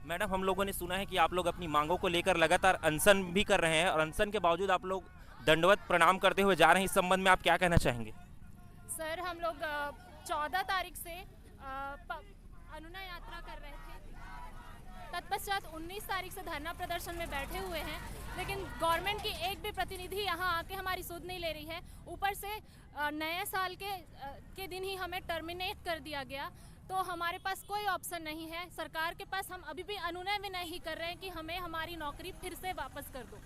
Madam, हम लोगों ने सुना है कि आप लोग अपनी मांगों को लेकर लगातार अनशन भी कर रहे हैं और अनशन के बावजूद आप लोग दंडवत प्रणाम करते हुए जा रहे हैं। इस संबंध में आप क्या कहना चाहेंगे? सर, हम लोग 14 तारीख से अनुनय यात्रा कर रहे थे। तत्पश्चात 19 तारीख से धरना प्रदर्शन में बैठे हुए हैं, लेकिन गवर्नमेंट की एक भी प्रतिनिधि यहाँ आके हमारी सुध नहीं ले रही है। ऊपर से नए साल के दिन ही हमें टर्मिनेट कर दिया गया, तो हमारे पास कोई ऑप्शन नहीं है। सरकार के पास हम अभी भी अनुनय भी नहीं कर रहे हैं कि हमें हमारी नौकरी फिर से वापस कर दो।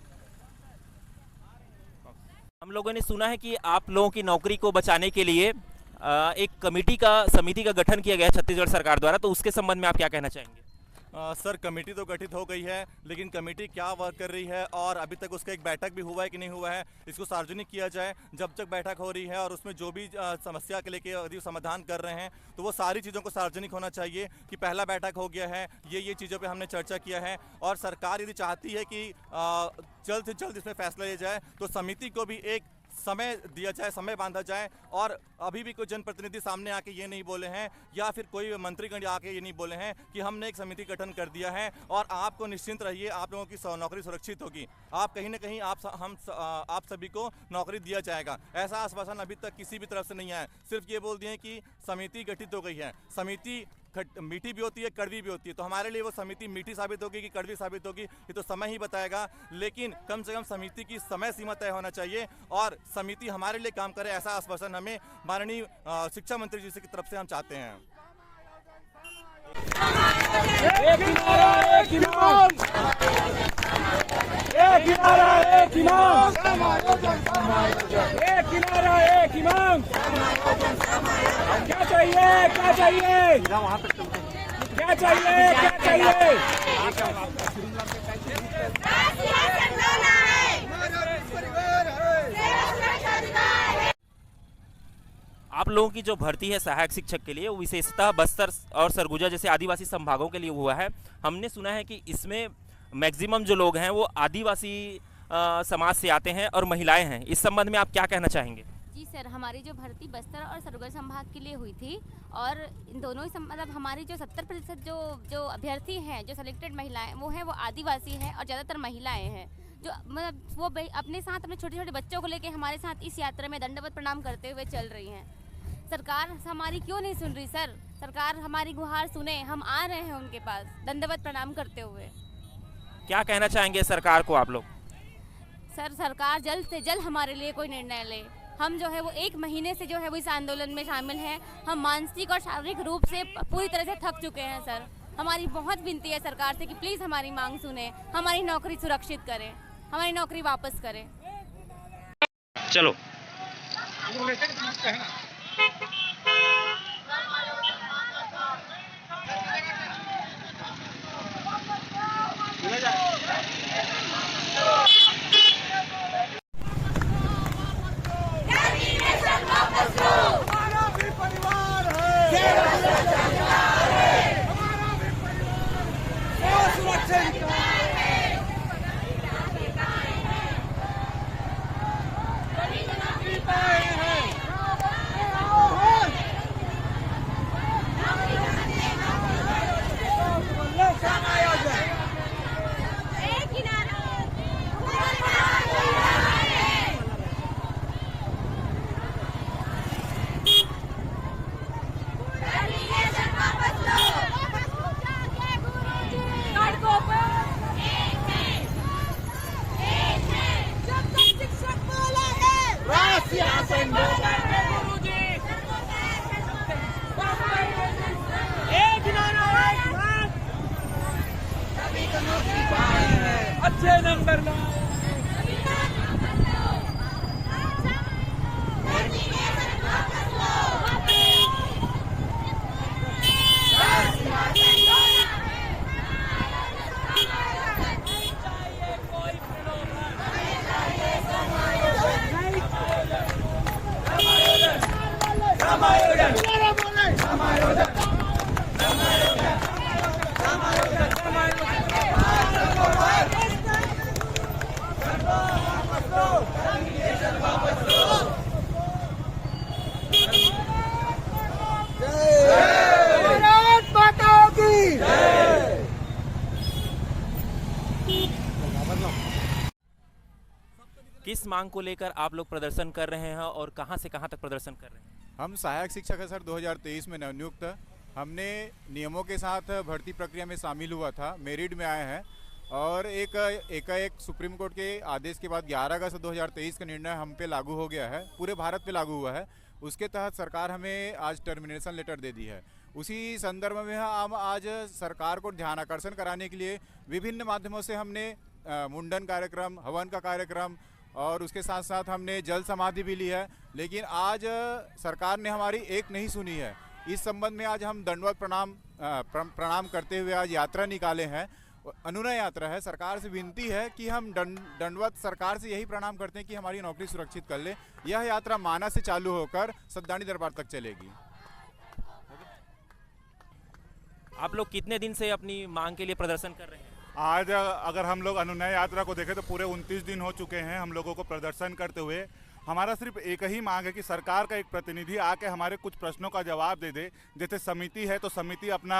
हम लोगों ने सुना है कि आप लोगों की नौकरी को बचाने के लिए एक समिति का गठन किया गया है छत्तीसगढ़ सरकार द्वारा, तो उसके संबंध में आप क्या कहना चाहेंगे? सर, कमेटी तो गठित हो गई है, लेकिन कमेटी क्या वर्क कर रही है और अभी तक उसका एक बैठक भी हुआ है कि नहीं हुआ है, इसको सार्वजनिक किया जाए। जब तक बैठक हो रही है और उसमें जो भी समस्या के लेके यदि समाधान कर रहे हैं तो वो सारी चीज़ों को सार्वजनिक होना चाहिए कि पहला बैठक हो गया है, ये चीज़ों पे हमने चर्चा किया है। और सरकार यदि चाहती है कि जल्द से जल्द इसमें फैसला लिया जाए तो समिति को भी एक समय दिया जाए, समय बांधा जाए। और अभी भी कोई जनप्रतिनिधि सामने आके ये नहीं बोले हैं या फिर कोई मंत्रीगण आके ये नहीं बोले हैं कि हमने एक समिति गठन कर दिया है और आपको निश्चिंत रहिए, आप लोगों की नौकरी सुरक्षित होगी। आप कहीं ना कहीं आप सभी को नौकरी दिया जाएगा, ऐसा आश्वासन अभी तक किसी भी तरफ से नहीं आया। सिर्फ ये बोल दिए कि समिति गठित हो गई है। समिति मीठी भी होती है, कड़वी भी होती है, तो हमारे लिए वो समिति मीठी साबित होगी कि कड़वी साबित होगी ये तो समय ही बताएगा। लेकिन कम से कम समिति की समय सीमा तय होना चाहिए और समिति हमारे लिए काम करे, ऐसा आश्वासन हमें माननीय शिक्षा मंत्री जी की तरफ से हम चाहते हैं। एक किनारा एक इमाम, एक किनारा एक इमाम, एक किनारा एक इमाम। क्या चाहिए, क्या चाहिए, क्या चाहिए, क्या चाहिए? आप लोगों की जो भर्ती है सहायक शिक्षक के लिए, वो विशेषतः बस्तर और सरगुजा जैसे आदिवासी संभागों के लिए हुआ है। हमने सुना है कि इसमें मैक्सिमम जो लोग हैं वो आदिवासी समाज से आते हैं और महिलाएं हैं। इस संबंध में आप क्या कहना चाहेंगे? जी सर, हमारी जो भर्ती बस्तर और सरगुजा संभाग के लिए हुई थी और इन दोनों ही मतलब हमारी जो 70% जो अभ्यर्थी हैं, जो सेलेक्टेड महिलाएं वो हैं, वो आदिवासी हैं और ज़्यादातर महिलाएं हैं, जो मतलब वो अपने साथ अपने छोटे छोटे बच्चों को लेके हमारे साथ इस यात्रा में दंडवत प्रणाम करते हुए चल रही हैं। सरकार हमारी क्यों नहीं सुन रही सर? सरकार हमारी गुहार सुने, हम आ रहे हैं उनके पास दंडवत प्रणाम करते हुए। क्या कहना चाहेंगे सरकार को आप लोग? सर, सरकार जल्द से जल्द हमारे लिए कोई निर्णय ले। हम जो है वो 1 महीने से जो है वो इस आंदोलन में शामिल हैं। हम मानसिक और शारीरिक रूप से पूरी तरह से थक चुके हैं सर। हमारी बहुत विनती है सरकार से कि प्लीज़ हमारी मांग सुने, हमारी नौकरी सुरक्षित करें, हमारी नौकरी वापस करें। चलो अच्छे नंबर ला। मांग को लेकर आप लोग प्रदर्शन कर रहे हैं और कहां से कहां तक प्रदर्शन कर रहे हैं? हम सहायक शिक्षक है सर, 2023 में नवनियुक्त। हमने नियमों के साथ भर्ती प्रक्रिया में शामिल हुआ था, मेरिट में आए हैं और एक सुप्रीम कोर्ट के आदेश के बाद 11 अगस्त 2023 का निर्णय हम पे लागू हो गया है, पूरे भारत पे लागू हुआ है। उसके तहत सरकार हमें आज टर्मिनेशन लेटर दे दी है। उसी संदर्भ में हम आज सरकार को ध्यान आकर्षण कराने के लिए विभिन्न माध्यमों से हमने मुंडन कार्यक्रम, हवन का कार्यक्रम और उसके साथ साथ हमने जल समाधि भी ली है। लेकिन आज सरकार ने हमारी एक नहीं सुनी है। इस संबंध में आज हम दंडवत प्रणाम करते हुए आज यात्रा निकाले हैं। अनुनय यात्रा है। सरकार से विनती है कि हम दंडवत सरकार से यही प्रणाम करते हैं कि हमारी नौकरी सुरक्षित कर ले। यह यात्रा माना से चालू होकर सद्दानी दरबार तक चलेगी। आप लोग कितने दिन से अपनी मांग के लिए प्रदर्शन कर रहे हैं? आज अगर हम लोग अनुनय यात्रा को देखें तो पूरे 29 दिन हो चुके हैं हम लोगों को प्रदर्शन करते हुए। हमारा सिर्फ एक ही मांग है कि सरकार का एक प्रतिनिधि आके हमारे कुछ प्रश्नों का जवाब दे दे। जैसे समिति है तो समिति अपना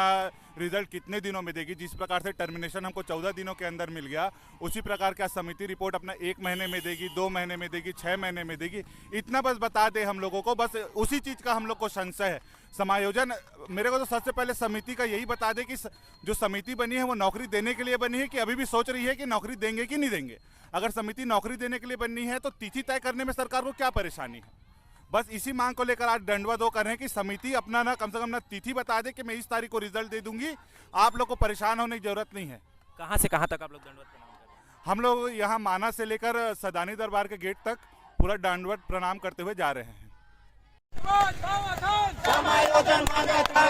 रिजल्ट कितने दिनों में देगी? जिस प्रकार से टर्मिनेशन हमको 14 दिनों के अंदर मिल गया, उसी प्रकार क्या समिति रिपोर्ट अपना 1 महीने में देगी, 2 महीने में देगी, 6 महीने में देगी? इतना बस बता दे हम लोगों को, बस उसी चीज़ का हम लोग को संशय है। समायोजन मेरे को तो सबसे पहले समिति का यही बता दे कि जो समिति बनी है वो नौकरी देने के लिए बनी है कि अभी भी सोच रही है कि नौकरी देंगे कि नहीं देंगे। अगर समिति नौकरी देने के लिए बनी है तो तिथि तय करने में सरकार को क्या परेशानी है? बस इसी मांग को लेकर आज दंडवत वो कर रहे हैं कि समिति अपना ना कम से कम ना तिथि बता दे कि मैं इस तारीख को रिजल्ट दे दूंगी। आप लोग को परेशान होने की जरूरत नहीं है। कहां से कहां तक आप लोग दंडवत प्रणाम कर रहे हैं? हम लोग यहाँ माना से लेकर सदानी दरबार के गेट तक पूरा दंडवत प्रणाम करते हुए जा रहे हैं। समायोजन मांगा था,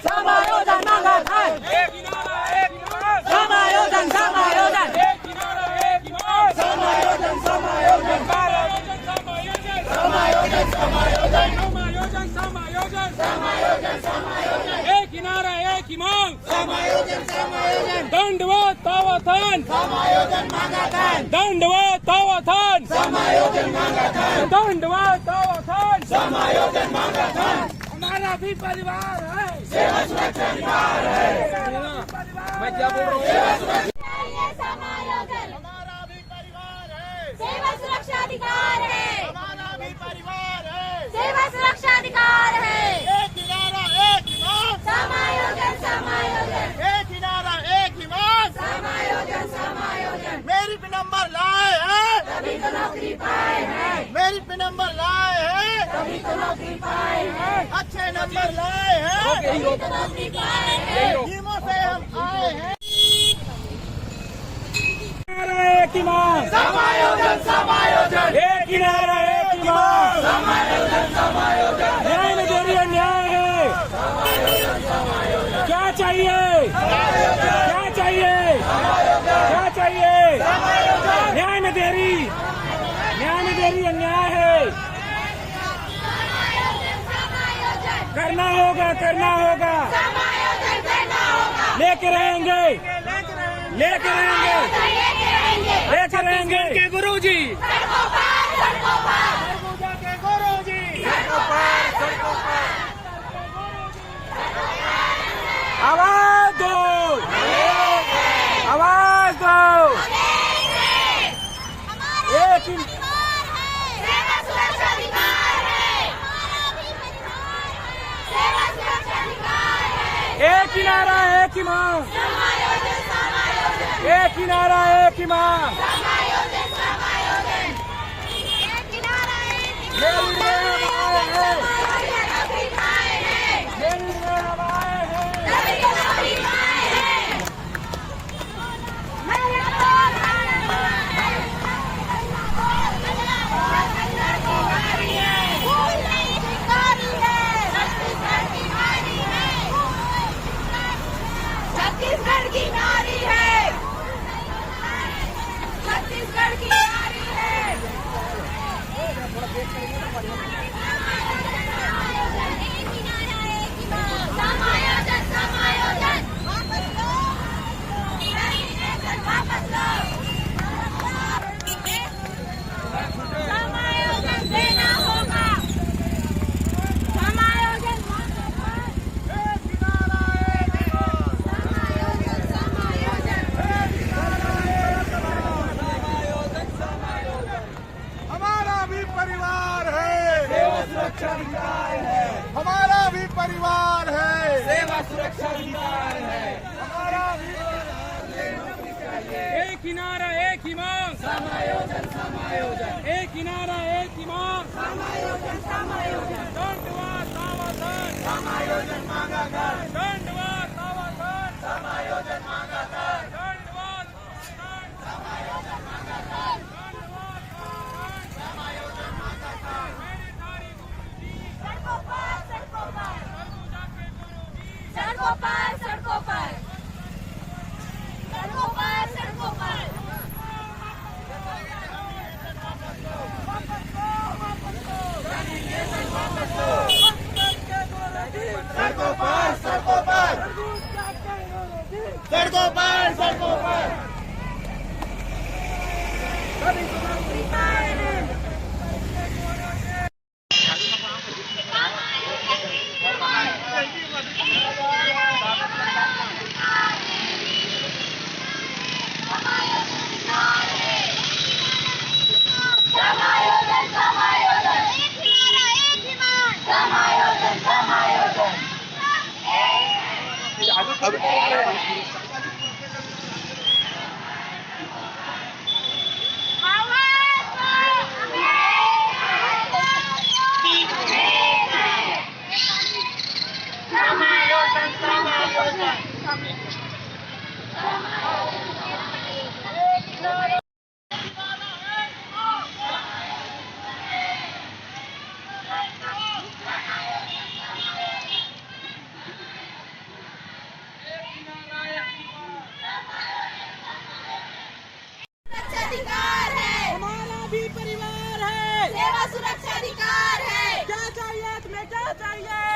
समायोजन मांगा था, समायोजन समायोजन, समायोजन समायोजन, समायोजन समायोजन, समायोजन समायोजन, समायोजन एक किनारा एक ही मांग, समायोजन समायोजन, दंडवत तावथन, समायोजन मांगा था, दंडवत तावथन, समायोजन मांगा था, दंडवत तावथन, समायोजन मांगा था। हमारा भी परिवार है, सेवा सुरक्षा अधिकार है। मैं क्या बोल रहा हूँ? सेवा सुरक्षा समायोजन, हमारा भी परिवार है, सेवा सुरक्षा अधिकार है, हमारा भी परिवार है, सेवा सुरक्षा अधिकार है। एक किनारा एक इमाम, समायोजन समायोजन, एक किनारा एक इमाम, समायोजन समायोजन, मेरिट नंबर लाए हैं, तभी तो नौकरी पाए हैं, मेरिट नंबर लाए हैं, तभी तो नौकरी पाए हैं, अच्छे नंबर लाए हैं, तभी तो नौकरी पाए हैं। टीमों से हम आए हैं। एक इमाम, समायोजन समायोजन, एक किनारा एक इमाम, समायोजन समायोजन, न्याय में देरी अन्याय है। क्या चाहिए? क्या चाहिए? क्या चाहिए? न्याय में देरी, न्याय में देरी अन्याय है। करना होगा, करना होगा, समायोजन करना होगा, लेके रहेंगे, लेके रहेंगे, लेके रहेंगे के गुरु जी, सड़कों पर, सड़कों पर, सरगुजा के गुरु जी, आवाज दो, आवाज दो। एक सेवा सुरक्षा अधिकार है, सेवा सुरक्षा अधिकार है, एक किनारा एक इमाम, समायोजन समायोजन, एक किनारा एक इमाम, समायोजन समायोजन, एक किनारा एक मेरी में हम आए हैं, समायोजन नौकरी पाए हैं, मेरी में हम आए हैं। तभी तो नौकरी पाए हैं। छत्तीसगढ़ की नारी है, छत्तीसगढ़ की नारी है। समायोजन समायोजन, वापस लो, वापस लो, समायोजन देना होगा, समायोजन समायोजन समायोजन, सुरक्षा अधिकार है, हमारा भी परिवार है, सेवा सुरक्षा अधिकार है, हमारा भी एक ही नारा एक ही मांग, समायोजन समायोजन, एक ही नारा एक ही मांग, समायोजन समायोजन, दंडवाद तावाधन, समायोजन मांगा कर, दंडवाद तावाधन, समायोजन मांगा कर, दंडवाद समायोजन मांगा कर, दंडवाद समायोजन मांगा कर, मेरी तारी गुरुजी, सड़कों पर सड़कों पर, सरगुजा के गुरुजी, सड़कों पर सड़कों पर, सड़कों पर सड़कों पर, सड़कों पर सड़कों पर सड़कों पर सड़कों पर समायोजन समायोजन, एक ही नारा एक ही मांग, समायोजन समायोजन, समायोजन समायोजन, सुरक्षा अधिकार है, हमारा भी परिवार है, सेवा सुरक्षा अधिकार है, क्या चाहिए तुम्हें क्या चाहिए,